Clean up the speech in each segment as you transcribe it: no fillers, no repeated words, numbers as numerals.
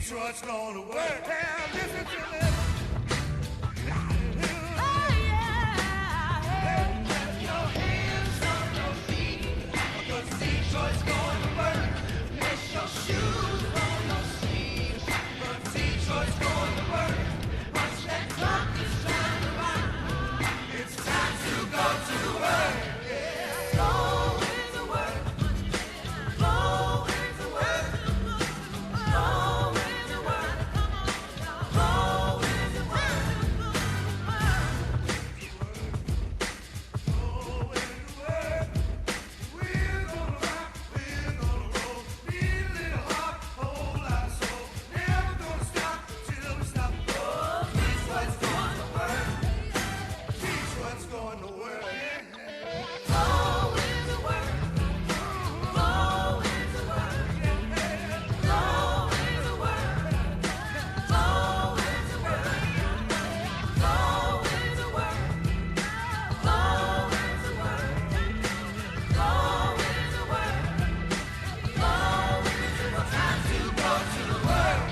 Detroit's gonna work. Now listen to this. Detroit's going to work. Miss your shoes on your sleeves. But Detroit's going to work. Once that clock is trying to run, it's time to go to work. Yeah. Go into work. Go into work. Go into work. Go into work. Go into work. We're gonna rock, we're gonna roll. Need a little heart, whole lot of soul. Never gonna stop till we stop. Oh, Detroit's going to work. Detroit's going to work. Go into work. Go into work. Go into work. Go into work. Go into work. Go into work. Go into work. Go into work. Time to go to work.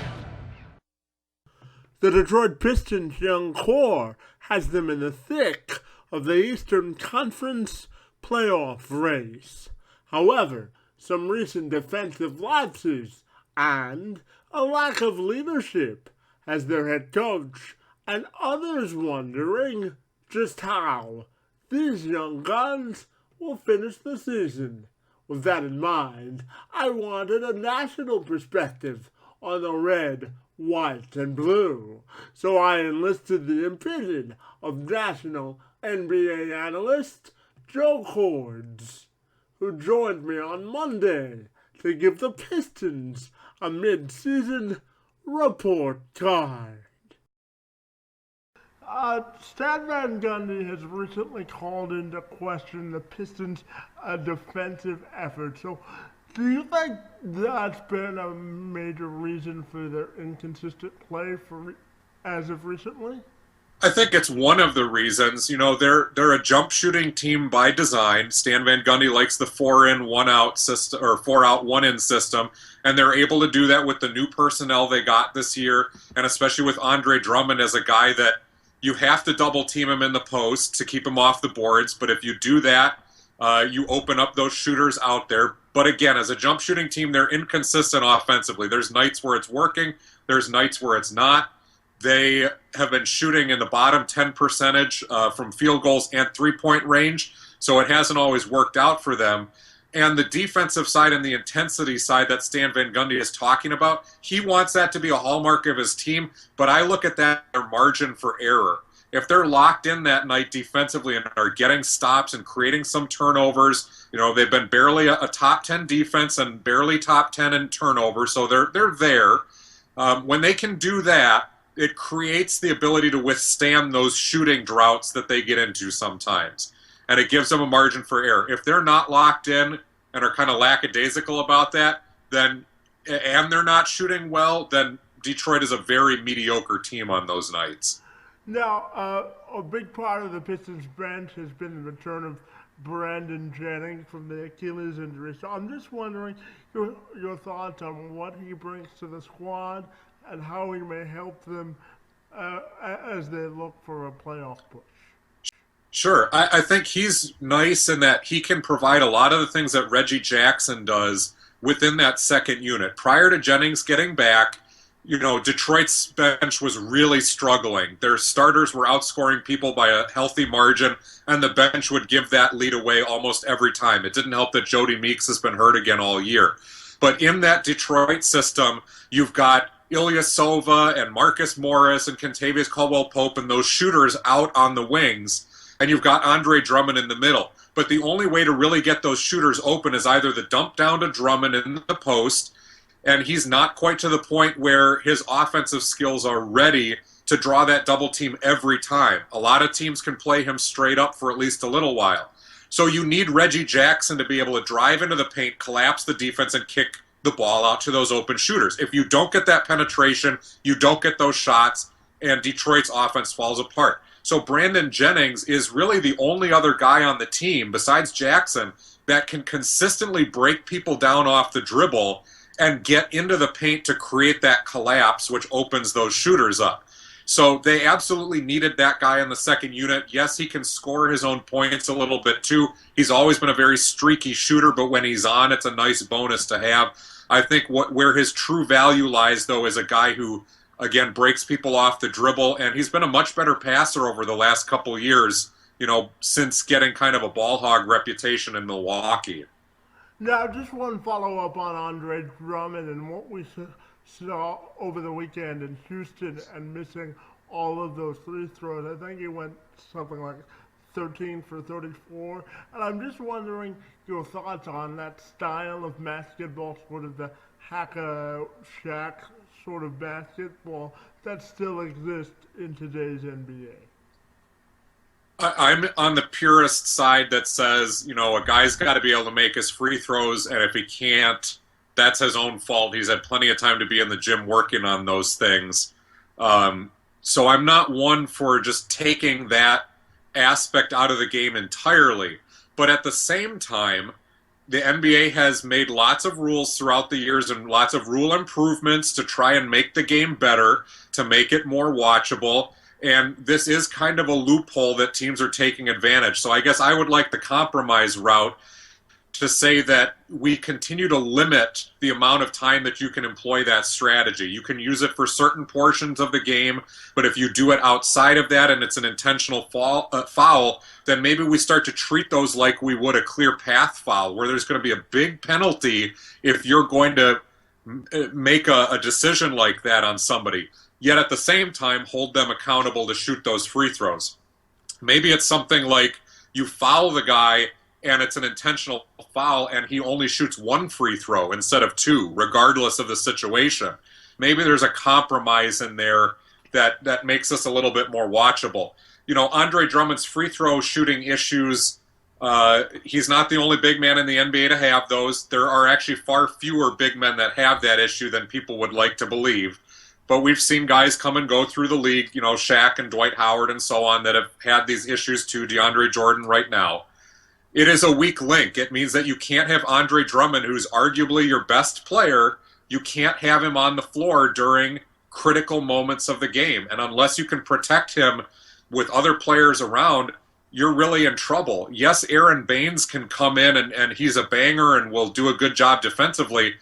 The Detroit Pistons' young core has them in the thick of the Eastern Conference playoff race. However, some recent defensive lapses and a lack of leadership has their head coach and others wondering just how these young guns will finish the season. With that in mind, I wanted a national perspective on the red, white, and blue. So I enlisted the opinion of national NBA analyst Joe Cords, who joined me on Monday to give the Pistons a mid-season report card. Stan Van Gundy has recently called into question the Pistons' defensive effort. So, do you think that's been a major reason for their inconsistent play as of recently? I think it's one of the reasons. You know, they're a jump shooting team by design. Stan Van Gundy likes the 4-in, 1-out system, or 4-out, 1-in system, and they're able to do that with the new personnel they got this year, and especially with Andre Drummond as a guy that you have to double team him in the post to keep him off the boards. But if you do that, you open up those shooters out there. But again, as a jump shooting team, they're inconsistent offensively. There's nights where it's working. There's nights where it's not. They have been shooting in the bottom 10 percentage from field goals and three-point range, so it hasn't always worked out for them. And the defensive side and the intensity side that Stan Van Gundy is talking about, he wants that to be a hallmark of his team, but I look at that as their margin for error. If they're locked in that night defensively and are getting stops and creating some turnovers, you know, they've been barely a top 10 defense and barely top 10 in turnovers, so they're there. When they can do that, it creates the ability to withstand those shooting droughts that they get into sometimes. And it gives them a margin for error. If they're not locked in and are kind of lackadaisical about that, then and they're not shooting well, then Detroit is a very mediocre team on those nights. Now, a big part of the Pistons bench has been the return of Brandon Jennings from the Achilles injury. So I'm just wondering your thoughts on what he brings to the squad and how he may help them as they look for a playoff push. Sure. I think he's nice in that he can provide a lot of the things that Reggie Jackson does within that second unit. Prior to Jennings getting back, you know, Detroit's bench was really struggling. Their starters were outscoring people by a healthy margin, and the bench would give that lead away almost every time. It didn't help that Jody Meeks has been hurt again all year. But in that Detroit system, you've got Ilyasova and Marcus Morris and Kentavious Caldwell-Pope and those shooters out on the wings, and you've got Andre Drummond in the middle. But the only way to really get those shooters open is either the dump down to Drummond in the post, and he's not quite to the point where his offensive skills are ready to draw that double team every time. A lot of teams can play him straight up for at least a little while. So you need Reggie Jackson to be able to drive into the paint, collapse the defense, and kick the ball out to those open shooters. If you don't get that penetration, you don't get those shots, and Detroit's offense falls apart. So Brandon Jennings is really the only other guy on the team, besides Jackson, that can consistently break people down off the dribble and get into the paint to create that collapse, which opens those shooters up. So they absolutely needed that guy in the second unit. Yes, he can score his own points a little bit too. He's always been a very streaky shooter, but when he's on, it's a nice bonus to have. I think where his true value lies, though, is a guy who, again, breaks people off the dribble, and he's been a much better passer over the last couple years, since getting kind of a ball hog reputation in Milwaukee. Now, just one follow-up on Andre Drummond and what we saw over the weekend in Houston and missing all of those free throws. I think he went something like 13 for 34. And I'm just wondering your thoughts on that style of basketball, sort of the hack-a-shack sort of basketball that still exists in today's NBA. I'm on the purist side that says, a guy's got to be able to make his free throws, and if he can't, that's his own fault. He's had plenty of time to be in the gym working on those things. So I'm not one for just taking that aspect out of the game entirely. But at the same time, the NBA has made lots of rules throughout the years and lots of rule improvements to try and make the game better, to make it more watchable. And this is kind of a loophole that teams are taking advantage. So I guess I would like the compromise route to say that we continue to limit the amount of time that you can employ that strategy. You can use it for certain portions of the game, but if you do it outside of that and it's an intentional foul, then maybe we start to treat those like we would a clear path foul, where there's going to be a big penalty if you're going to make a decision like that on somebody. Yet at the same time, hold them accountable to shoot those free throws. Maybe it's something like you foul the guy and it's an intentional foul and he only shoots one free throw instead of two, regardless of the situation. Maybe there's a compromise in there that makes this a little bit more watchable. Andre Drummond's free throw shooting issues, he's not the only big man in the NBA to have those. There are actually far fewer big men that have that issue than people would like to believe. But we've seen guys come and go through the league, Shaq and Dwight Howard and so on, that have had these issues too, DeAndre Jordan right now. It is a weak link. It means that you can't have Andre Drummond, who's arguably your best player, you can't have him on the floor during critical moments of the game. And unless you can protect him with other players around, you're really in trouble. Yes, Aaron Baines can come in and he's a banger and will do a good job defensively,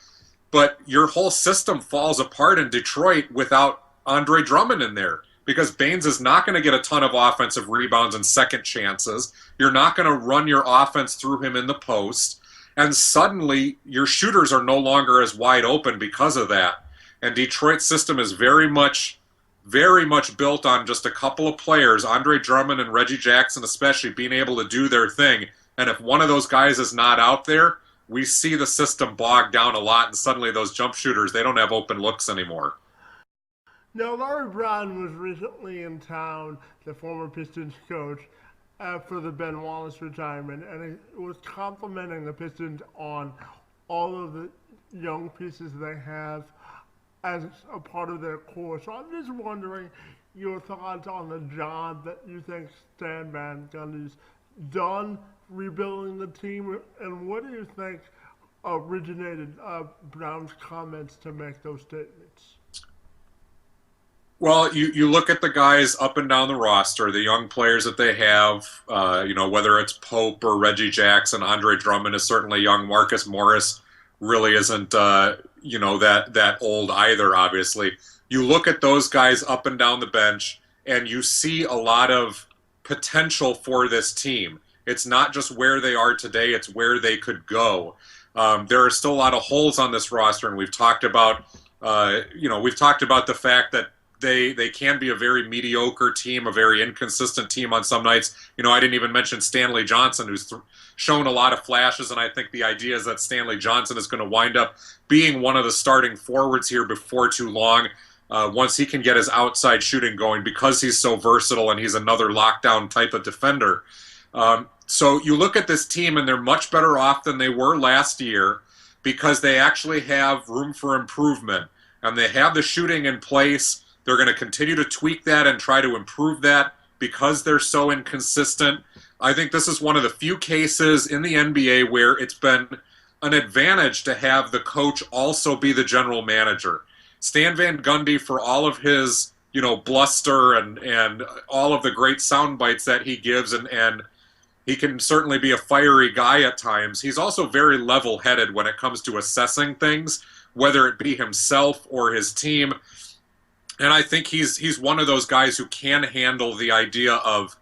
but your whole system falls apart in Detroit without Andre Drummond in there, because Baines is not going to get a ton of offensive rebounds and second chances. You're not going to run your offense through him in the post. And suddenly your shooters are no longer as wide open because of that. And Detroit's system is very much built on just a couple of players, Andre Drummond and Reggie Jackson especially, being able to do their thing. And if one of those guys is not out there, we see the system bogged down a lot, and suddenly those jump shooters, they don't have open looks anymore. Now, Larry Brown was recently in town, the former Pistons coach, after the Ben Wallace retirement, and he was complimenting the Pistons on all of the young pieces they have as a part of their core. So I'm just wondering your thoughts on the job that you think Stan Van Gundy's done rebuilding the team, and what do you think originated Brown's comments to make those statements? Well, you look at the guys up and down the roster, the young players that they have, whether it's Pope or Reggie Jackson, Andre Drummond is certainly young. Marcus Morris really isn't, that old either, obviously. You look at those guys up and down the bench, and you see a lot of potential for this team. It's not just where they are today, it's where they could go. There are still a lot of holes on this roster, and we've talked about, the fact that they can be a very mediocre team, a very inconsistent team on some nights. I didn't even mention Stanley Johnson, who's shown a lot of flashes, and I think the idea is that Stanley Johnson is going to wind up being one of the starting forwards here before too long, once he can get his outside shooting going, because he's so versatile and he's another lockdown type of defender. So you look at this team, and they're much better off than they were last year because they actually have room for improvement, and they have the shooting in place. They're going to continue to tweak that and try to improve that because they're so inconsistent. I think this is one of the few cases in the NBA where it's been an advantage to have the coach also be the general manager. Stan Van Gundy, for all of his, bluster and all of the great sound bites that he gives, and he can certainly be a fiery guy at times, he's also very level-headed when it comes to assessing things, whether it be himself or his team. And I think he's one of those guys who can handle the idea of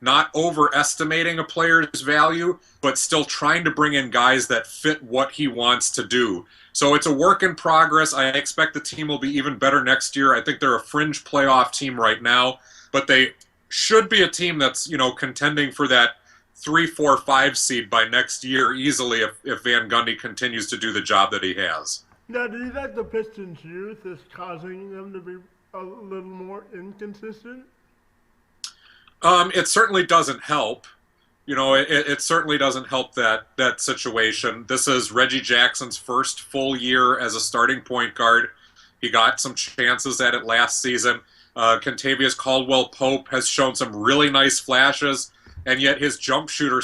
not overestimating a player's value, but still trying to bring in guys that fit what he wants to do. So it's a work in progress. I expect the team will be even better next year. I think they're a fringe playoff team right now, but they should be a team that's, contending for that 3, 4, 5 seed by next year easily if Van Gundy continues to do the job that he has. Now, do you think the Pistons' youth is causing them to be a little more inconsistent? It certainly doesn't help. It certainly doesn't help that situation. This is Reggie Jackson's first full year as a starting point guard. He got some chances at it last season. Kentavious Caldwell-Pope has shown some really nice flashes, and yet his jump shooting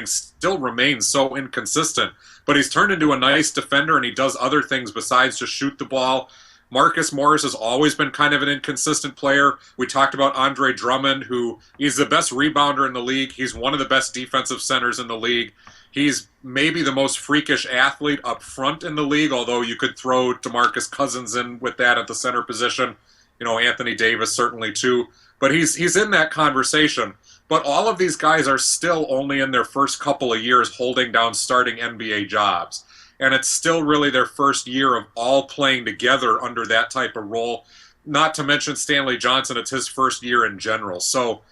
still remains so inconsistent. But he's turned into a nice defender, and he does other things besides just shoot the ball. Marcus Morris has always been kind of an inconsistent player. We talked about Andre Drummond, who he's the best rebounder in the league. He's one of the best defensive centers in the league. He's maybe the most freakish athlete up front in the league, although you could throw DeMarcus Cousins in with that at the center position. Anthony Davis certainly too. But he's in that conversation. But all of these guys are still only in their first couple of years holding down starting NBA jobs. And it's still really their first year of all playing together under that type of role. Not to mention Stanley Johnson, it's his first year in general. So,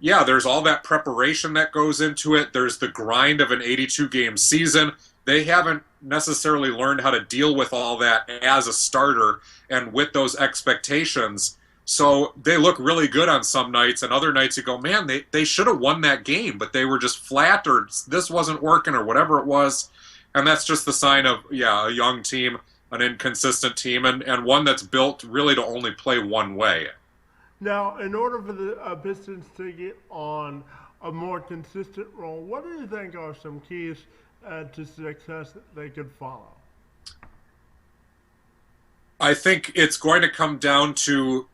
yeah, there's all that preparation that goes into it. There's the grind of an 82-game season. They haven't necessarily learned how to deal with all that as a starter and with those expectations. So they look really good on some nights, and other nights you go, man, they should have won that game, but they were just flat, or this wasn't working, or whatever it was. And that's just the sign of, a young team, an inconsistent team, and one that's built really to only play one way. Now, in order for the Pistons to get on a more consistent role, what do you think are some keys to success that they could follow? I think it's going to come down to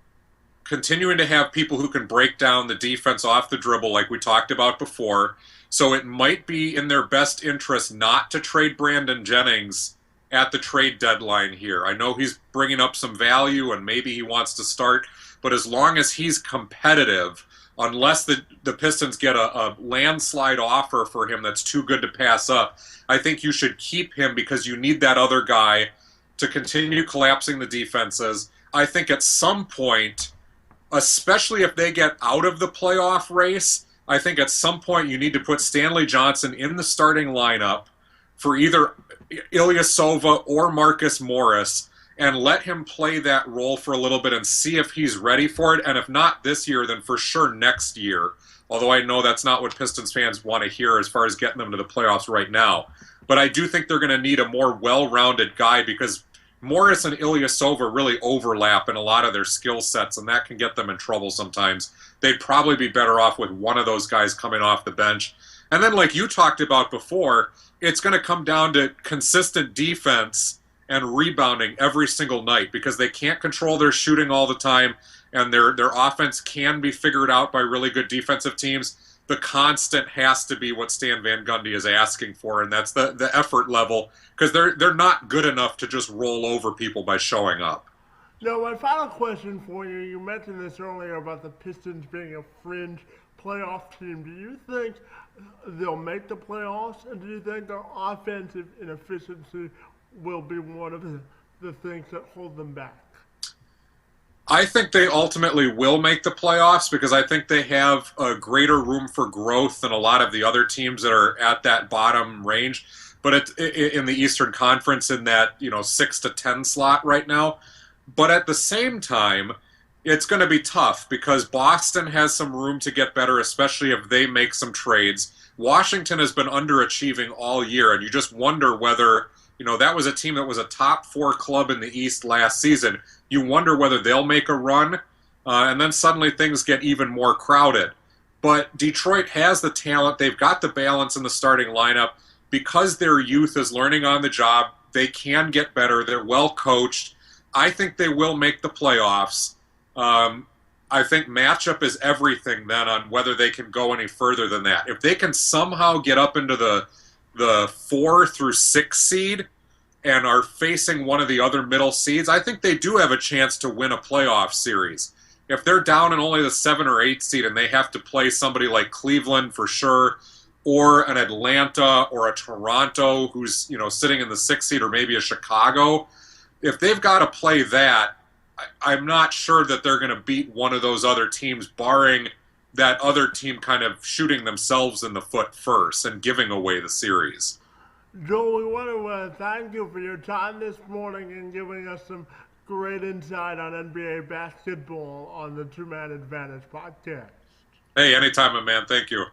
continuing to have people who can break down the defense off the dribble like we talked about before. So it might be in their best interest not to trade Brandon Jennings at the trade deadline here. I know he's bringing up some value and maybe he wants to start, but as long as he's competitive, unless the Pistons get a landslide offer for him that's too good to pass up, I think you should keep him because you need that other guy to continue collapsing the defenses. I think at some point, especially if they get out of the playoff race, I think at some point you need to put Stanley Johnson in the starting lineup for either Ilyasova or Marcus Morris and let him play that role for a little bit and see if he's ready for it. And if not this year, then for sure next year. Although I know that's not what Pistons fans want to hear as far as getting them to the playoffs right now. But I do think they're going to need a more well-rounded guy because Morris and Ilyasova really overlap in a lot of their skill sets, and that can get them in trouble sometimes. They'd probably be better off with one of those guys coming off the bench. And then, like you talked about before, it's going to come down to consistent defense and rebounding every single night because they can't control their shooting all the time, and their offense can be figured out by really good defensive teams. The constant has to be what Stan Van Gundy is asking for, and that's the effort level because they're not good enough to just roll over people by showing up. Now, my final question for you, you mentioned this earlier about the Pistons being a fringe playoff team. Do you think they'll make the playoffs, and do you think their offensive inefficiency will be one of the things that hold them back? I think they ultimately will make the playoffs because I think they have a greater room for growth than a lot of the other teams that are at that bottom range. But in the Eastern Conference, in that 6 to 10 slot right now. But at the same time, it's going to be tough because Boston has some room to get better, especially if they make some trades. Washington has been underachieving all year, and you just wonder whether, that was a team that was a top 4 club in the East last season. You wonder whether they'll make a run, and then suddenly things get even more crowded. But Detroit has the talent. They've got the balance in the starting lineup. because their youth is learning on the job, they can get better. They're well coached. I think they will make the playoffs. I think matchup is everything then on whether they can go any further than that. If they can somehow get up into the 4 through 6 seed and are facing one of the other middle seeds, I think they do have a chance to win a playoff series. If they're down in only the 7 or 8 seed and they have to play somebody like Cleveland for sure, or an Atlanta or a Toronto who's sitting in the 6th seed, or maybe a Chicago, if they've got to play that, I'm not sure that they're going to beat one of those other teams, barring that other team kind of shooting themselves in the foot first and giving away the series. Joel, we want to thank you for your time this morning and giving us some great insight on NBA basketball on the Two Man Advantage podcast. Hey, anytime, my man. Thank you.